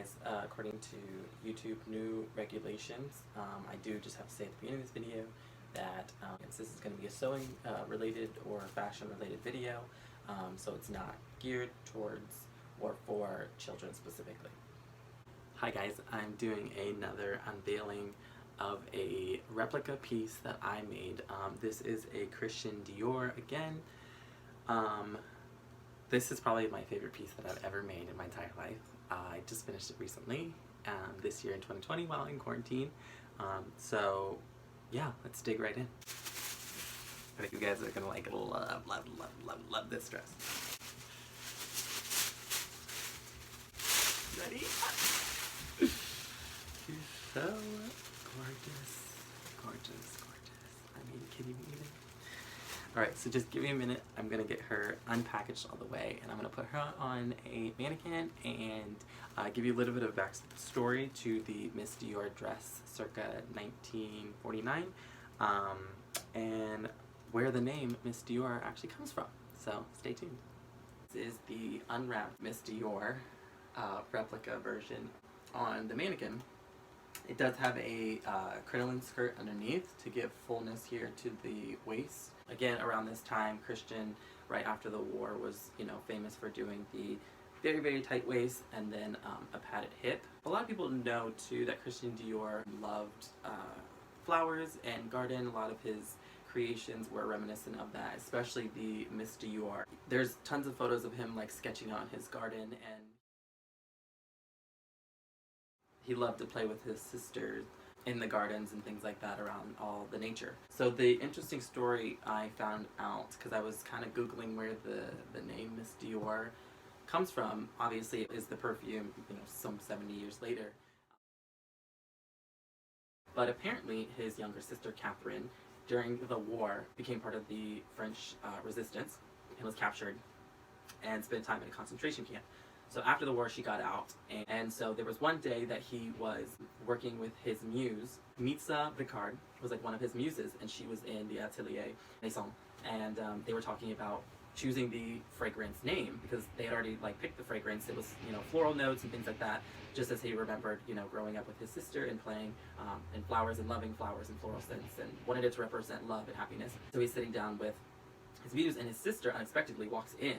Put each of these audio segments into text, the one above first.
guys, according to YouTube new regulations, I do just have to say at the beginning of this video that since this is going to be a sewing related or fashion related video, so it's not geared towards or for children specifically. Hi guys, I'm doing another unveiling of a replica piece that I made. This is a Christian Dior again. This is probably my favorite piece that I've ever made in my entire life. I just finished it recently, this year in 2020 while in quarantine. So yeah, let's dig right in. I think you guys are gonna like love this dress. Ready? She's so gorgeous. Gorgeous. I mean, can you believe it? Alright, so just give me a minute. I'm going to get her unpackaged all the way, and I'm going to put her on a mannequin and give you a little bit of backstory to the Miss Dior dress circa 1949 and where the name Miss Dior actually comes from. So stay tuned. This is the unwrapped Miss Dior replica version. On the mannequin, it does have a crinoline skirt underneath to give fullness here to the waist. Again, around this time, Christian, right after the war, was famous for doing the very, very tight waist and then a padded hip. A lot of people know too that Christian Dior loved flowers and garden. A lot of his creations were reminiscent of that, especially the Miss Dior. There's tons of photos of him like sketching on his garden, and he loved to play with his sisters in the gardens and things like that around all the nature. So the interesting story I found out, because I was kind of Googling where the name Miss Dior comes from, obviously is the perfume, some 70 years later. But apparently his younger sister, Catherine, during the war became part of the French resistance and was captured and spent time in a concentration camp. So after the war, she got out, and so there was one day that he was working with his muse. Mitza Vicard was like one of his muses, and she was in the Atelier Maison, and they were talking about choosing the fragrance name because they had already like picked the fragrance. It was floral notes and things like that, just as he remembered growing up with his sister and playing in flowers and loving flowers and floral scents, and wanted it to represent love and happiness. So he's sitting down with his muse, and his sister unexpectedly walks in.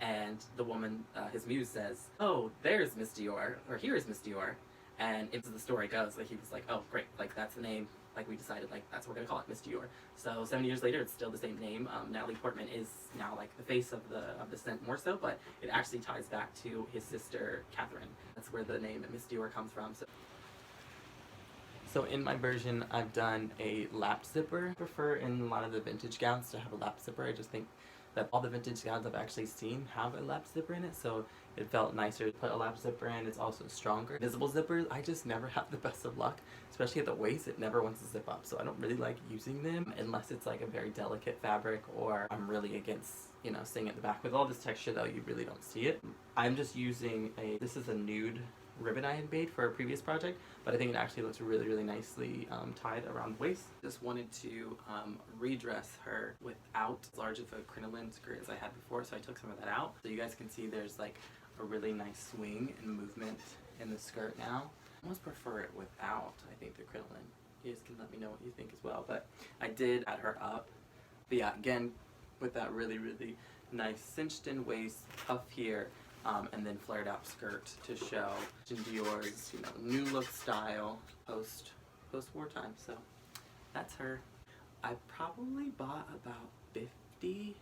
And the woman, his muse, says, "Oh, there's Miss Dior," or "Here is Miss Dior." And into the story goes, like, he was like, "Oh, great, like, that's the name, like, we decided, like, that's what we're gonna call it, Miss Dior." So 70 years later, it's still the same name. Natalie Portman is now, like, the face of the scent more so, but it actually ties back to his sister, Catherine. That's where the name Miss Dior comes from. So in my version, I've done a lap zipper. I prefer in a lot of the vintage gowns to have a lap zipper. I just think that all the vintage gowns I've actually seen have a lap zipper in it, so it felt nicer to put a lap zipper in. It's also stronger. Visible zippers, I just never have the best of luck, especially at the waist. It never wants to zip up, so I don't really like using them unless it's like a very delicate fabric or I'm really against seeing at the back. With all this texture though, you really don't see it. I'm just using this is a nude ribbon I had made for a previous project, but I think it actually looks really, really nicely tied around the waist. Just wanted to redress her without as large of a crinoline skirt as I had before, so I took some of that out. So you guys can see there's like a really nice swing and movement in the skirt now. I almost prefer it without, I think, the crinoline. You guys can let me know what you think as well, but I did add her up. But yeah, again, with that really, really nice cinched in waist, puff here, and then flared out skirt to show Dior's new look style post-war time. So that's her. I probably bought about 50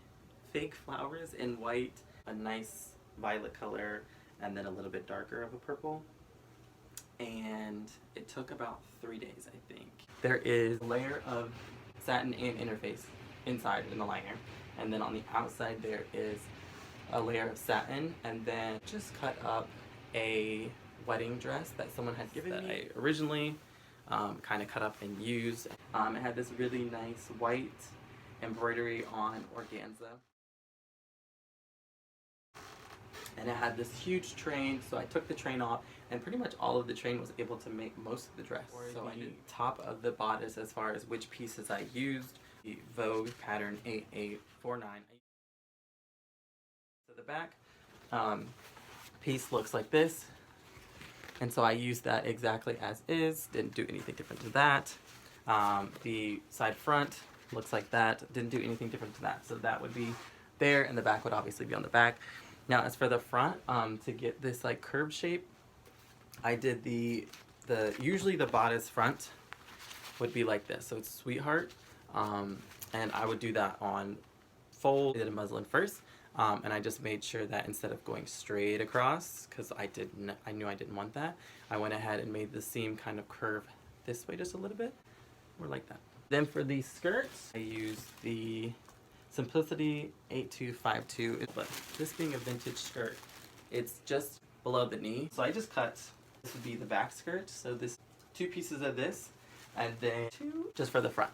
fake flowers in white, a nice violet color, and then a little bit darker of a purple. And it took about 3 days, I think. There is a layer of satin and interface inside in the liner, and then on the outside there is a layer of satin, and then just cut up a wedding dress that someone had given me. I originally kind of cut up and used. It had this really nice white embroidery on organza, and it had this huge train, so I took the train off, and pretty much all of the train was able to make most of the dress. So I did top of the bodice as far as which pieces I used. The Vogue pattern 8849. So the back piece looks like this. And so I used that exactly as is, didn't do anything different to that. The side front looks like that, didn't do anything different to that. So that would be there, and the back would obviously be on the back. Now as for the front, to get this like curved shape, I did usually the bodice front would be like this. So it's sweetheart, and I would do that on fold. I did a muslin first, and I just made sure that instead of going straight across, because I knew I didn't want that, I went ahead and made the seam kind of curve this way just a little bit, or like that. Then for the skirts, I used the Simplicity 8252, but this being a vintage skirt, it's just below the knee. So I just cut, this would be the back skirt, so this 2 pieces of this, and then 2 just for the front.